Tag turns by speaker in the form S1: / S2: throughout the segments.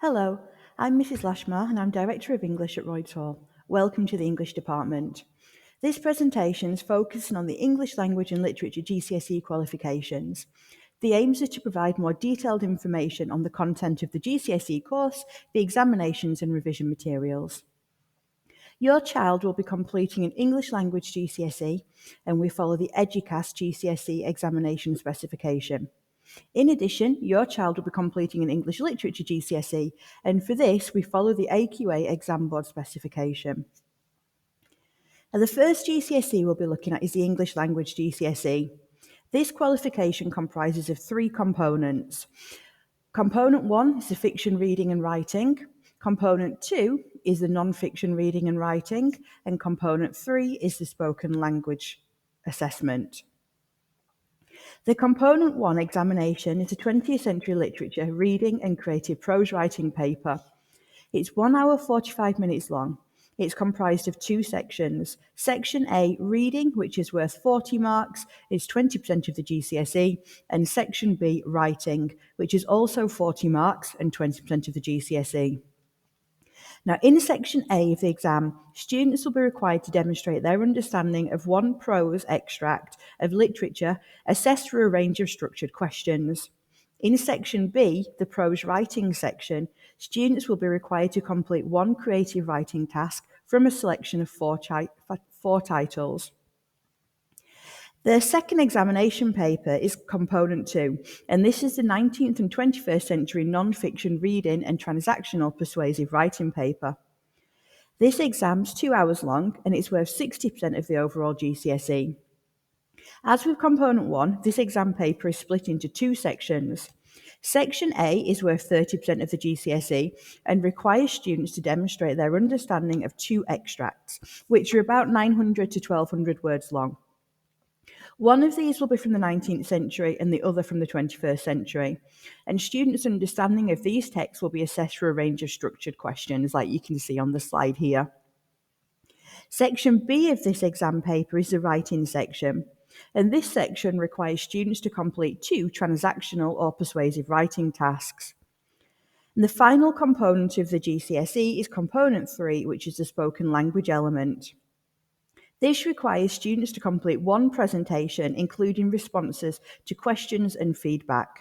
S1: Hello, I'm Mrs. Lashmar and I'm Director of English at Royds Hall. Welcome to the English Department. This presentation is focusing on the English Language and Literature GCSE qualifications. The aims are to provide more detailed information on the content of the GCSE course, the examinations and revision materials. Your child will be completing an English Language GCSE and we follow the EDUCAS GCSE examination specification. In addition, your child will be completing an English Literature GCSE, and for this, we follow the AQA Exam Board specification. Now, the first GCSE we'll be looking at is the English Language GCSE. This qualification comprises of three components. Component 1 is the fiction reading and writing. Component 2 is the non-fiction reading and writing. And component 3 is the spoken language assessment. The Component 1 examination is a 20th century literature reading and creative prose writing paper. It's 1 hour 45 minutes long. It's comprised of two sections. Section A, reading, which is worth 40 marks, is 20% of the GCSE, and Section B, writing, which is also 40 marks and 20% of the GCSE. Now, in Section A of the exam, students will be required to demonstrate their understanding of one prose extract of literature assessed through a range of structured questions. In Section B, the prose writing section, students will be required to complete one creative writing task from a selection of four titles. The second examination paper is Component 2, and this is the 19th and 21st century non-fiction reading and transactional persuasive writing paper. This exam's 2 hours long, and it's worth 60% of the overall GCSE. As with Component 1, this exam paper is split into two sections. Section A is worth 30% of the GCSE and requires students to demonstrate their understanding of two extracts, which are about 900 to 1200 words long. One of these will be from the 19th century and the other from the 21st century. And students' understanding of these texts will be assessed through a range of structured questions, like you can see on the slide here. Section B of this exam paper is the writing section. And this section requires students to complete two transactional or persuasive writing tasks. And the final component of the GCSE is Component 3, which is the spoken language element. This requires students to complete one presentation, including responses to questions and feedback.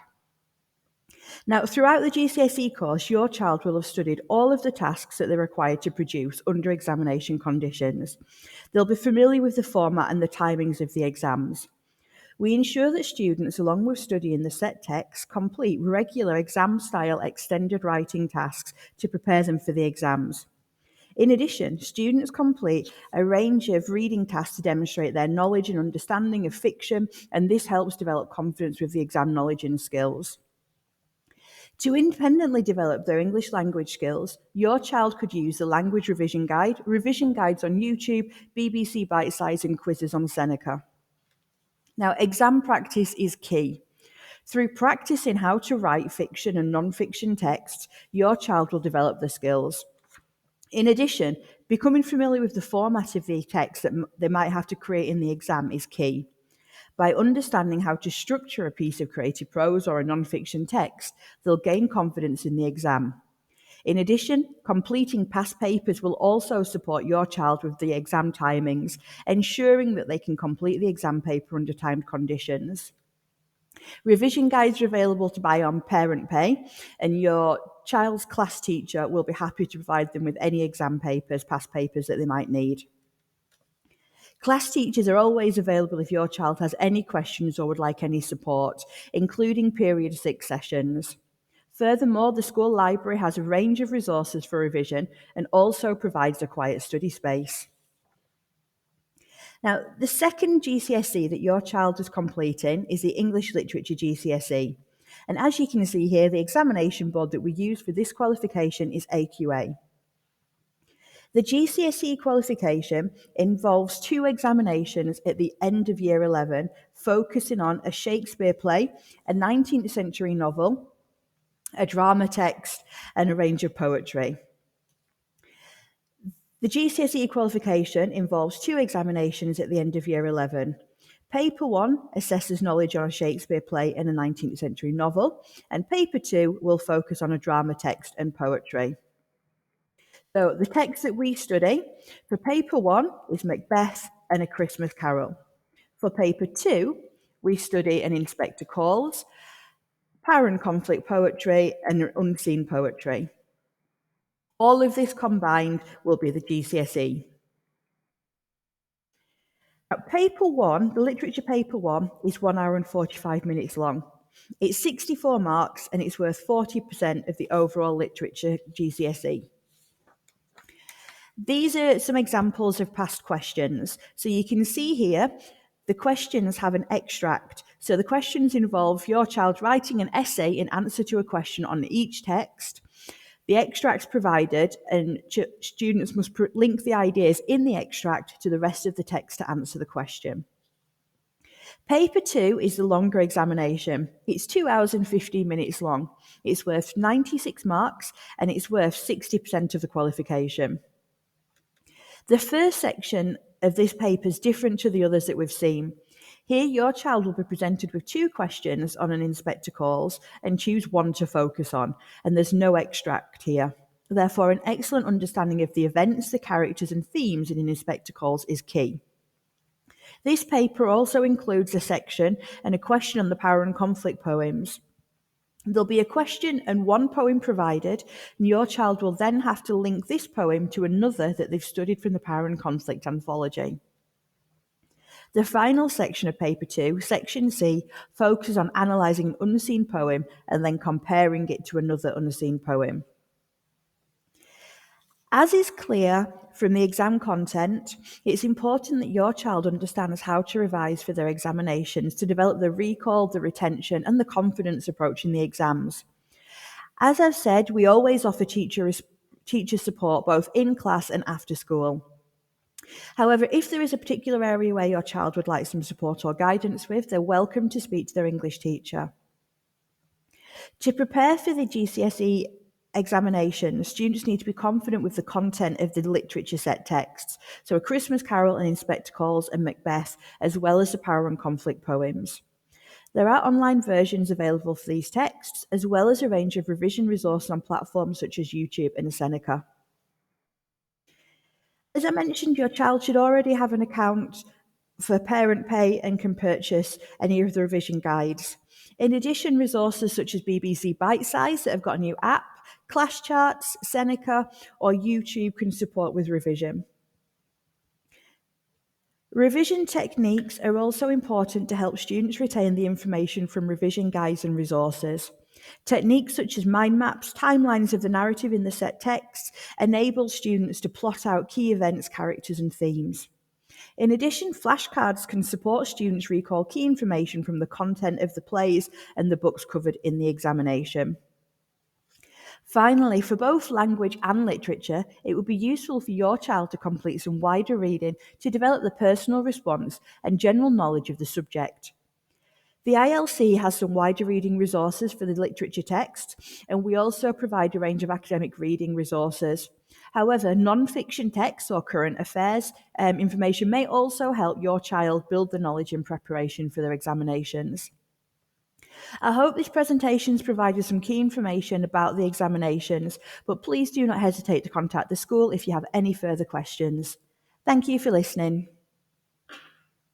S1: Now, throughout the GCSE course, your child will have studied all of the tasks that they're required to produce under examination conditions. They'll be familiar with the format and the timings of the exams. We ensure that students, along with studying the set texts, complete regular exam-style extended writing tasks to prepare them for the exams. In addition, students complete a range of reading tasks to demonstrate their knowledge and understanding of fiction, and this helps develop confidence with the exam knowledge and skills. To independently develop their English language skills, your child could use the Language Revision Guide, revision guides on YouTube, BBC Bitesize, and quizzes on Seneca. Now, exam practice is key. Through practicing how to write fiction and non-fiction texts, your child will develop the skills. In addition, becoming familiar with the format of the text that they might have to create in the exam is key. By understanding how to structure a piece of creative prose or a non-fiction text, they'll gain confidence in the exam. In addition, completing past papers will also support your child with the exam timings, ensuring that they can complete the exam paper under timed conditions. Revision guides are available to buy on Parent Pay, and your child's class teacher will be happy to provide them with any exam papers, past papers that they might need. Class teachers are always available if your child has any questions or would like any support, including period 6 sessions. Furthermore, the school library has a range of resources for revision and also provides a quiet study space. Now, the second GCSE that your child is completing is the English Literature GCSE. And as you can see here, the examination board that we use for this qualification is AQA. The GCSE qualification involves two examinations at the end of Year 11, focusing on a Shakespeare play, a 19th century novel, a drama text, and a range of poetry. The GCSE qualification involves two examinations at the end of Year 11. Paper 1 assesses knowledge on a Shakespeare play and a 19th century novel, and Paper 2 will focus on a drama text and poetry. So the text that we study for Paper 1 is Macbeth and A Christmas Carol. For Paper 2, we study An Inspector Calls, Power and Conflict Poetry, and Unseen Poetry. All of this combined will be the GCSE. Paper 1, the literature Paper 1, is 1 hour and 45 minutes long. It's 64 marks and it's worth 40% of the overall literature GCSE. These are some examples of past questions. So you can see here, the questions have an extract. So the questions involve your child writing an essay in answer to a question on each text. The extract's provided, and students must link the ideas in the extract to the rest of the text to answer the question. Paper 2 is the longer examination. It's 2 hours and 15 minutes long. It's worth 96 marks and it's worth 60% of the qualification. The first section of this paper is different to the others that we've seen. Here, your child will be presented with 2 questions on An Inspector Calls and choose one to focus on, and there's no extract here. Therefore, an excellent understanding of the events, the characters and themes in An Inspector Calls is key. This paper also includes a section and a question on the Power and Conflict poems. There'll be a question and 1 poem provided, and your child will then have to link this poem to another that they've studied from the Power and Conflict anthology. The final section of Paper 2, Section C, focuses on analysing an unseen poem and then comparing it to another unseen poem. As is clear from the exam content, it's important that your child understands how to revise for their examinations to develop the recall, the retention, and the confidence approaching the exams. As I've said, we always offer teacher support both in class and after school. However, if there is a particular area where your child would like some support or guidance with, they're welcome to speak to their English teacher. To prepare for the GCSE examination, students need to be confident with the content of the literature set texts, so A Christmas Carol and Inspector Calls and Macbeth, as well as the Power and Conflict poems. There are online versions available for these texts, as well as a range of revision resources on platforms such as YouTube and Seneca. As I mentioned, your child should already have an account for Parent Pay and can purchase any of the revision guides. In addition, resources such as BBC Bitesize that have got a new app, Class Charts, Seneca, or YouTube can support with revision. Revision techniques are also important to help students retain the information from revision guides and resources. Techniques such as mind maps, timelines of the narrative in the set texts, enable students to plot out key events, characters, and themes. In addition, flashcards can support students recall key information from the content of the plays and the books covered in the examination. Finally, for both language and literature, it would be useful for your child to complete some wider reading to develop the personal response and general knowledge of the subject. The ILC has some wider reading resources for the literature text, and we also provide a range of academic reading resources. However, non-fiction texts or current affairs information may also help your child build the knowledge in preparation for their examinations. I hope this presentation has provided some key information about the examinations, but please do not hesitate to contact the school if you have any further questions. Thank you for listening.